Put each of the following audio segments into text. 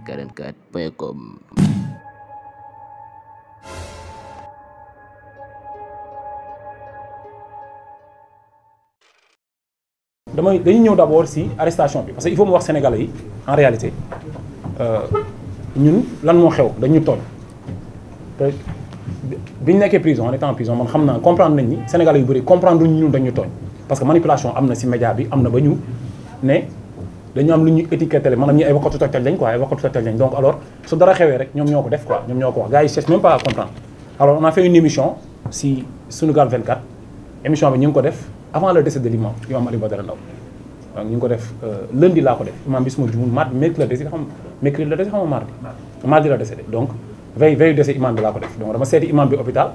Feeling44.com. dañuy ñëw d'abord si arrestation bi parce que il faut mu wax sénégalais yi en réalité ñun lan moo xew dañu tooñ te biñ nekkee prison en étant en prison man xam naa comprendre nañ ni sénégalais yu bëri comprendre ñu ñun dañu tooñ parce que manipulation am na si média bi am na ba ñu ne dañu am lu ñu étiqueté maanaam ñu ay waxatu toj lañ quoi ay waxatu toj lañ donc alors su dara xewee rek ñoom ñoo ko def quoi ñoom ñoo ko wax gars yi cherchent même pas à comprendre. alors on a fait une émission si Sunugal 24 émission bi ñu ngi ko def avant le décès de l'imam Aliou Badara Ndao donc ñu ngi ko def lundi laa ko def imam bi suma jumul mercredi la décédé xam mardi la décédé donc veille décès imam bi laa ko def donc dama seeti imam bi hôpital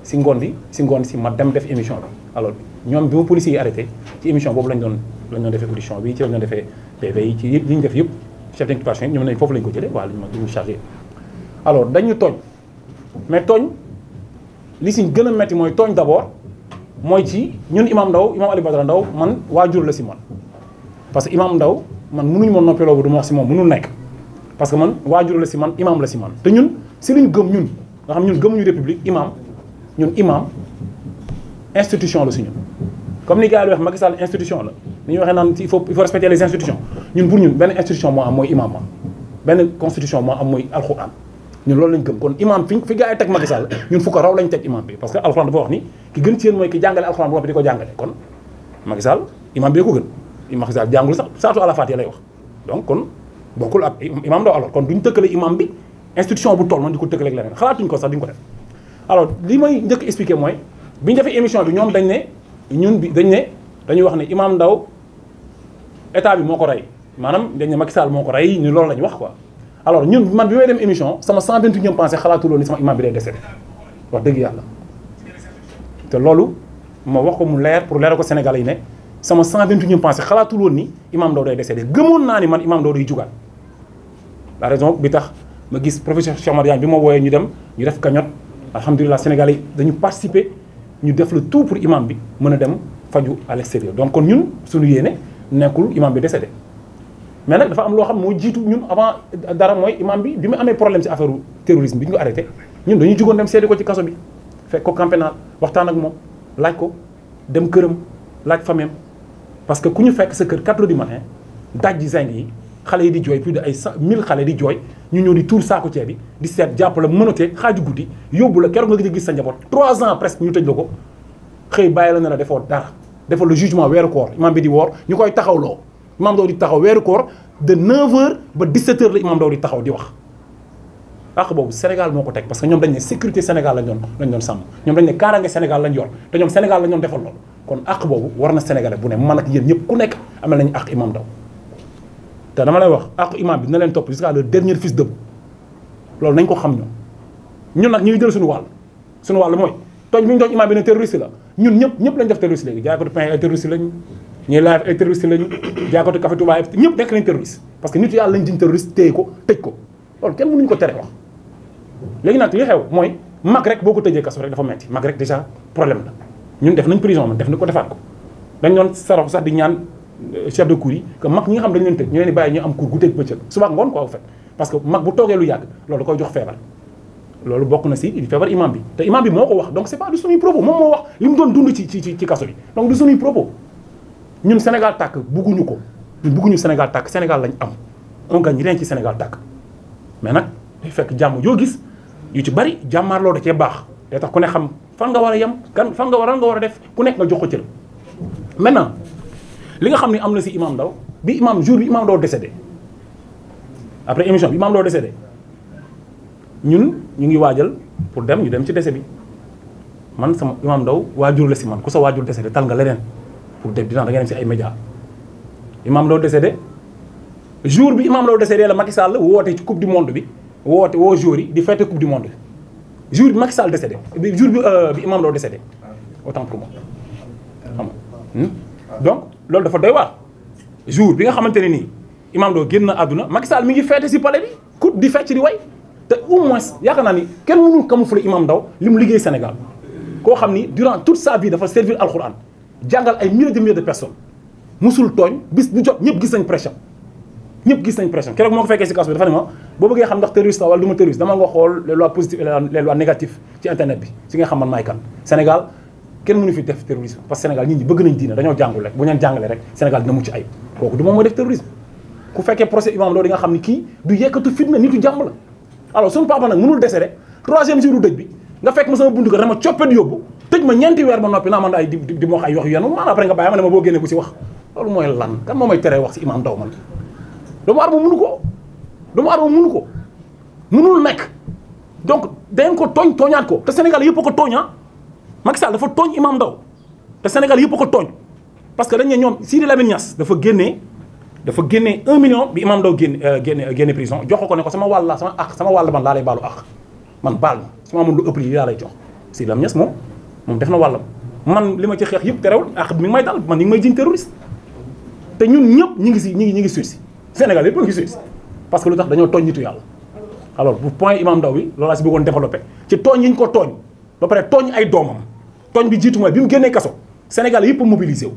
si ngoon si ma dem def émission bi alors ñoom bi ma policiers yi arrêté ci émission boobu lañ doon defee audition bi ci lañ doon defee PV yi ci li ñu def yëpp chef d'inculpation ñoom nañ foofu lañ ko jëlee waaw liñu chargé alors dañu tooñ mais tooñ li si gën a metti mooy tooñ d'abord mooy ci ñun imam Aliou Badara Ndao man waajur la si man parce que imam Ndao man mënuñu ma noppeloo bu du ma wax si moom mënul nekk parce que man waajur la si man imam la si man te ñun si luñ gëm ñun nga xam ñun gëmuñu république imam institution la si ñun comme ni gars yi wax Macky Sall institution la ni ñu waxee naan il faut respecter les institutions ñun pour ñun benn institution moo am mooy imam benn constitution moo am mooy alxuraan ñun loolu lañ gëm kon imam fi gars yi teg Macky Sall ñun fu ko raw lañ teg imam bi parce que alxuraan dafa wax ni ki gën ci yéen mooy ki jàngale alxuraan bu noppi di ko jàngale kon Macky Sall imam bee ko gën Macky Sall jàngul sax saatu à la Fatiha lay wax donc kon bokkul ak imam Ndao alors kon duñ tëkkale imam bi institution bu toll noonu di ko tëkkale ak leneen xalaatuñ ko sax duñ ko def alors li may njëkk expliqué mooy bi ñu defee émission bi ñoom dañuy wax ne imam Ndao état bi moo ko rey maanaam dañ ne Macky Sall moo ko rey ñu loolu la ñu wax quoi alors ñun man bi may dem émission sama 128e pensée xalaatuloo ni sama imam bi day décédé wax dëgg yàlla te loolu ma wax ko mu leer pour leeral ko Sénégalais yi ne sama 128e pensée xalaatul woon ni imam Ndao day décédé gëmoon naa ni man imam Ndao day jugaat la raison bi tax ma gis professeur Cheikh Omar Diagne bi ma wooyee ñu dem ñu def cagnotte alhamdulilah Sénégalais yi dañu participer ñu def le tout pour imam bi mën a dem faju à l'extérieur donc kon ñun suñu yéene nekkul imam bi décédé mais nag dafa am loo xam moo jiitu ñun avant dara mooy imam bi mu amee problème ci affaire terrorisme bi ñu ko arrêté ñun dañuy jugoon dem seeti ko ci kaso bi fekk ko camp pénal waxtaan ak moom laaj ko dem këram laaj famem parce que ku ñu fekk sa kër 4 heures du matin daj ji zinc yi xale yi di jooy plus de ay 1000 xale di jooy ñu ñëw di tuur saako ceeb bi di seet jàpp la mënatee xaaju guddi yóbbu la keroog nga gis sa njaboot 3 ans presque ñu tëj la ko xëy bàyyi la ne la defoo dara defal le jugement weeru koor imam bi di woor ñu koy taxawloo imam Ndao di taxaw weeru koor de 9h ba 17h la imam Ndao di taxaw di wax àq boobu Sénégal moo ko teg parce que ñoom dañ ne sécurité Sénégal lañ doon sàmm ñoom dañ ne kaaraange Sénégal lañ yor te ñoom Sénégal lañ doon defal loolu kon àq boobu war na Sénégalais bu ne man ak yéen ñëpp ku nekk amal nañu àq imam Ndao te dama lay wax àq imam bi dina leen topp jusqu'à le dernier fils debout loolu nañ ko xam ñun nag ñu ngi jël suñu wàll mooy tooñ bi ñu tooñ imam bi ne terroriste la ñun ñëpp lañ def terroriste léegi jaay ko du pain ay terroriste lañu ñuy live ay terroriste lañu jaay ko du café Touba ñëpp nekk nañ terroriste parce que nit yàlla lañ jiñ terroriste téye ko tëj ko loolu kenn mënuñu ko tere wax léegi nag li xew mooy mag rek boo ko tëjee kaso rek dafa metti mag rek déjà problème la ñun def nañ prison man def na ko defaat ko dañ doon sarax sax di ñaan chef de cour yi que mag ñi nga xam dañ leen tëj ñu leen di bàyyi ñu am cour guddeeg bëccëg suba ngoon quoi au fait parce que mag bu toogee lu yàgg loolu da koy jox feebar loolu bokk na si feebar imam bi te imam bi moo ko wax donc c'est pas du suñuy propos moom moo wax li mu doon dund ci kaso bi donc du suñuy propos ñun Sénégal tàkk bugguñu ko ñun bugguñu Sénégal tàkk Sénégal lañ am on gagne rien ci Sénégal tàkk mais nag day fekk jàmm yoo gis yu ci bari jàmmaarloo da cee baax day tax ku ne xam fan nga war a yem fan nga war a def ku nekk nga jox ko cër maintenant li nga xam ne am na si imam Ndao jour bi imam Ndao décédé après émission bi imam Ndao décédé ñun ñu ngi waajal pour ñu dem ci décès bi man sama imam Ndao waajur la si man ku sa waajur décédé tal nga leneen pour dem dinaa da nga dem si ay médias imam Ndao décédé jour bi imam Ndao décédé la Macky Sall woote ci coupe du monde bi woo jour yi di fête coupe du monde bi jour bi Macky Sall décédé jour bi imam Ndao décédé autant pour moi xam nga donc loolu dafa doy waar jour bi nga xamante ne nii imam Ndao génn na àdduna Macky Sall mi ngi fête si palais bi ku di fecc di way te au moins yaakaar naa ni kenn mënul camoufler imam Ndao li mu liggéey Sénégal koo xam ni durant toute sa vie dafa servir alxuraan jàngal ay milliers de personnes musul tooñ bis bu jot ñëpp gis nañ pression ñëpp gis nañ pression keroog moo ko fekkee si kaso bi dafa ne ma boo bëggee xam ndax terroriste la wala du ma terroriste dama nga xool les lois positives et les lois négatives ci internet bi si nga xam man maay kan Sénégal kenn mënu fi def terrorisme parce que Sénégal nit ñi bëgg nañ diine dañoo jàngul rek bu ñu leen jàngalee rek Sénégal dina mucc ayib kooku du moom mooy def terrorisme ku fekkee procès Imam Ndao di nga xam ni kii du yekkatu fitna nitu jàmm la alors suñu papa nag mënul décédé 3e jour dëj bi nga fekk ma sama buntu ko dama coppet yóbbu tëj ma ñeenti weer ba noppi naa man ay di ma wax ay wax yu yenu maanaam après nga bàyyi ma ne ma boo génnee bu si wax loolu mooy lan kan moo may teree wax si Imam Ndao man doomu aadama mënu ko doomu aadama mënu ko mënul nekk donc dañ ko tooñ tooñaat ko te Sénégal yëpp a ko tooñaa Macky Sall dafa tooñ Imam Ndao te Sénégal yëpp a ko tooñ parce que dañ ne ñoom Sidi Lamine Niass dafa génnee 1 million bi Imam Ndao génne prison jox ko ne ko sama wàll la sama wàll man laa lay baalu àq man baal ma su ma amoon lu ëpp lii laa lay jox Sidi Lamine Niass moom def na wàllam man li ma ci xeex yëpp terewul àq mi ngi may dal man ñi ngi may jiñ terroriste te ñun ñëpp ñi ngi suuf Sénégal yëpp ngi suuf parce que lu tax dañoo tooñ nitu yàlla alors bu point Imam Ndao bi loolu laa si bëggoon développé ci tooñ yi ñu ko tooñ ba pare tooñ ay doomam tooñ bi jiitu mooy bi mu génnee kaso Sénégal yëpp mobilisé wu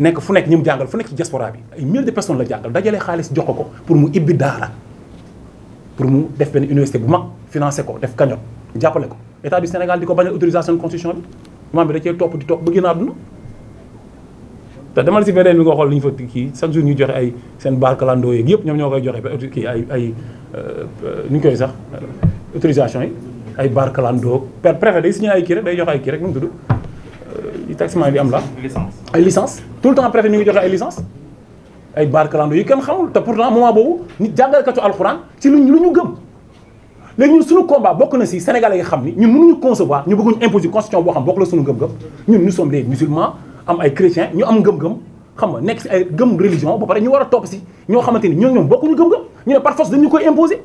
nekk fu nekk ñi mu jàngal fu nekk ci diaspora bi ay milliers de personnes la jàngal dajalee xaalis jox ko pour mu ibbi daara pour mu def benn université bu mag financé ko def cagnotte jàppale ko état du Sénégal di ko bañal autorisation constitution bi imam bi da cee topp di topp ba génn àdduna te demal si beneen bi nga xool li ñu fa kii chaque jour ñu joxe ay seen baar kalandoo yeeg yëpp ñoom ñoo koy joxe kii ay nu ñu koy sax autorisation yi ay baar kalandoo préfet day signé ay kii rek day joxe ay kii rek nu mu tudd yi taximan bi am la ay licence tout le temps préfet mi ngi joxe ay licence ay baar kalandoo yi kenn xamul te pourtant moment boobu nit jàngalekatu alxuraan ci lu ñu gëm léegi ñun suñu combat bokk na si sénégalais yi xam ni ñun mënuñu concevoir ñu bëgguñu imposer constitution boo xam bokk la suñu gëm-gëm ñun nous sommes des musulmans am ay chrétiens ñu am ngëm-ngëm xam nga nekk si ay gëm religion ba pare ñu war a topp si ñoo xamante ni ñoom bokkuñu gëm-gëm ñu ne par force dañu koy imposer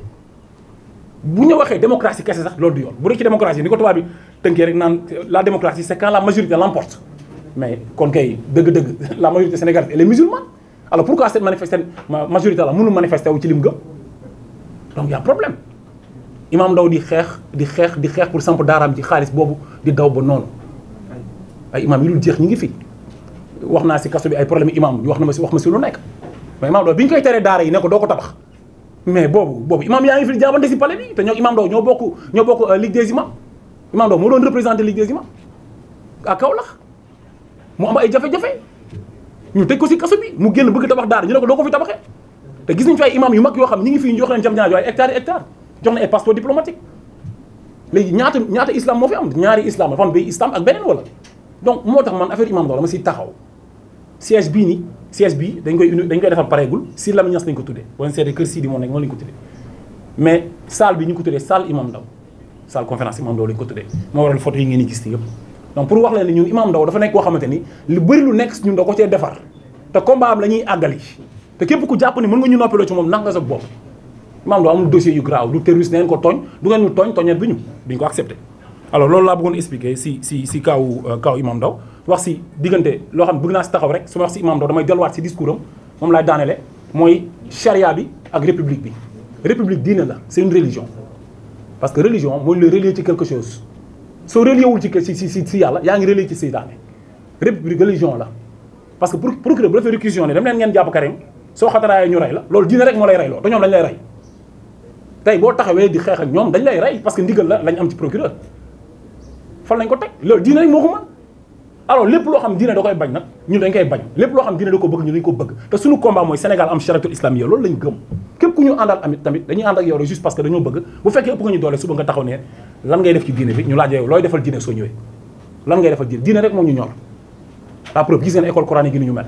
bu ñu waxee démocratie kese sax loolu du yoon bu dee ci démocratie ni ko tubaab bi tënkee rek naan la démocratie c'est quand la majorité l'emporte mais kon kay dëgg-dëgg la majorité sénégalaise elle est musulmane alors pourquoi cette majorité là mënu manifester wu ci li mu gëm donc y a problème Imam Ndao di xeex pour samp daaraam ci xaalis boobu di daw ba noonu ay imam yi dul jeex ñi ngi fi wax naa si kaso bi ay problème imam wax ma si lu nekk mais Imam Ndao bi ñu koy teree daara yi ne ko doo ko tabax mais boobu imam yaa ngi fi jaabante si palais bi te ñoo Imam Ndao ñoo bokk Ligue des imams Imam Ndao moo doon représenté Ligue des imams à Kaolack mu am ay jafe-jafe ñu tëj ko si kaso bi mu génn bëgg tabax daara ñu ne ko doo ko fi tabaxee te gis nañu fi ay imam yu mag yoo xam ñi ngi fi ñu jox leen jam-ñaajo ay hectares jox na ay passeport diplomatique léegi ñaata islam moo fi am ñaari islam dafa am bay islam ak beneen wala donc moo tax man affaire Imam Ndao dama siy taxaw siège bii dañ koy defar pareegul si Lamine Niass lañ ko tuddee boo leen seetee kër Sidi moo nekk moom lañ ko tuddee mais salle bi ñu ko tuddee salle Imam Ndao salle conférence Imam Ndao lañ ko tuddee moo waral photo yi ngeen di gis ni yëpp donc pour wax leen ni ñun Imam Ndao dafa nekk koo xamante ni lu bëri lu nekk ñun da ko cee defar te combat am la ñuy àggali te képp ku jàpp ni mën nga ñu noppiloo ci moom nax nga sa bopp Imam Ndao amul dossier yu grave du terroriste neen ko tooñ du ngeen ñu tooñeet bi ñu duñ ko accepté alors loolu laa bëggoon expliquer si kaw Imam Ndao wax si diggante loo xam bëgg naa si taxaw rek su ma wax si Imam Ndao damay delluwaat si discours am moom laay daanele mooy charia bi ak république bi république diine la c'est une religion parce que religion mooy le relier ci quelque chose soo relier wul si yàlla yaa ngi relier ci seytaane république religion la parce que procureur bu defee réquisition ne dem leen ngeen jàpp Karim soo xataraayee ñu rey la loolu diine rek moo lay rey loo te ñoom dañ lay rey tey boo taxawee di xeex ak ñoom dañ lay rey parce que ndigal la lañ am ci procureur fan lañ ko teg loolu diine rek moo ko mën alors lépp loo xam diine da koy bañ nag ñun dañ koy bañ lépp loo xam diine da ko bëgg ñun dañ ko bëgg te suñu combat mooy Sénégal am chariatul islamiyya loolu lañ gëm képp ku ñu àndal amit tamit dañuy ànd ak yow rek juste parce que dañoo bëgg bu fekkee ëpp nga ñu doole suba nga taxaw ne lan ngay def ci diine bi ñu laaj yow looy defal diine soo ñëwee lan ngay defal diine rek moom ñu ñor la preuve gis ngeen école coranique yi ni ñu mel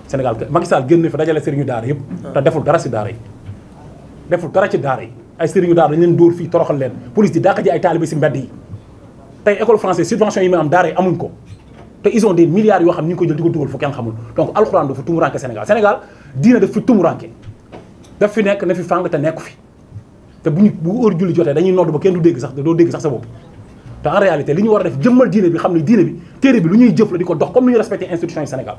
Sénégal Macky Sall génn fa dajale sëriñu daara yëpp te deful dara si daara yi deful dara ci daara yi ay sëriñu daara dañ leen dóor fii toroxal leen police di dàq ji ay taalibe si mbedd yi tey école française subvention yi muy am daara yi amuñ ko te ils ont des milliards yoo xam ni ñu ko jël di ko dugal fu kenn xamul donc alxuraan dafa tumuranke Sénégal diina daf fi tumuranke daf fi nekk na fi fàng te nekku fi te bu heure julli jotee dañuy nodd ba kenn du dégg sax doo dégg sax sa bopp te en réalité li ñu war a def jëmmal diine bi xam ne diine bi téere bi lu ñuy jëf la di ko dox comme ni ñu respecté institution yi Sénégal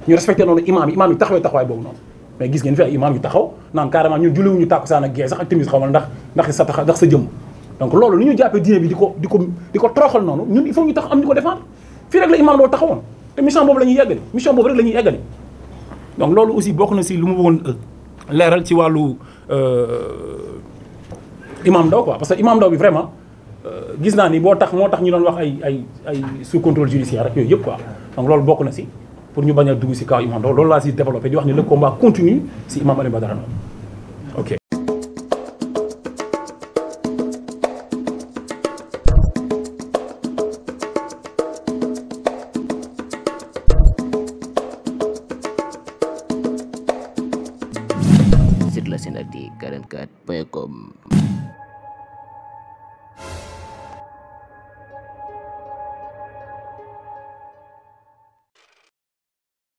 ñu respecté noonu imam yi taxawee taxawaay boobu noonu mais gis ngeen fi ay imam yu taxaw naan carrément ñun julliwuñu tàkkusaan ak gee sax ak timis xaw ma ndax sa jëmm donc loolu li ñu jàppee diine bi di ko toroxal noonu ñun il faut ñu tax am ñu ko défendre fii rek la imam Ndao taxawoon te mission boobu la ñuy yeggali donc loolu aussi bokk na si lu mu bëggoon leeral ci wàllu Imam Ndao quoi parce que Imam Ndao bi vraiment gis naa ni moo tax ñu doon wax ay sous contrôle judiciaire rek yooyu yëpp quoi donc loolu bokk na si pour ñu bañ a dugg si kaw Imam Ndao loolu laa si développé di wax ni le combat continue si Imam Alioune Badara Ndao ok. Site la Senactu 44.com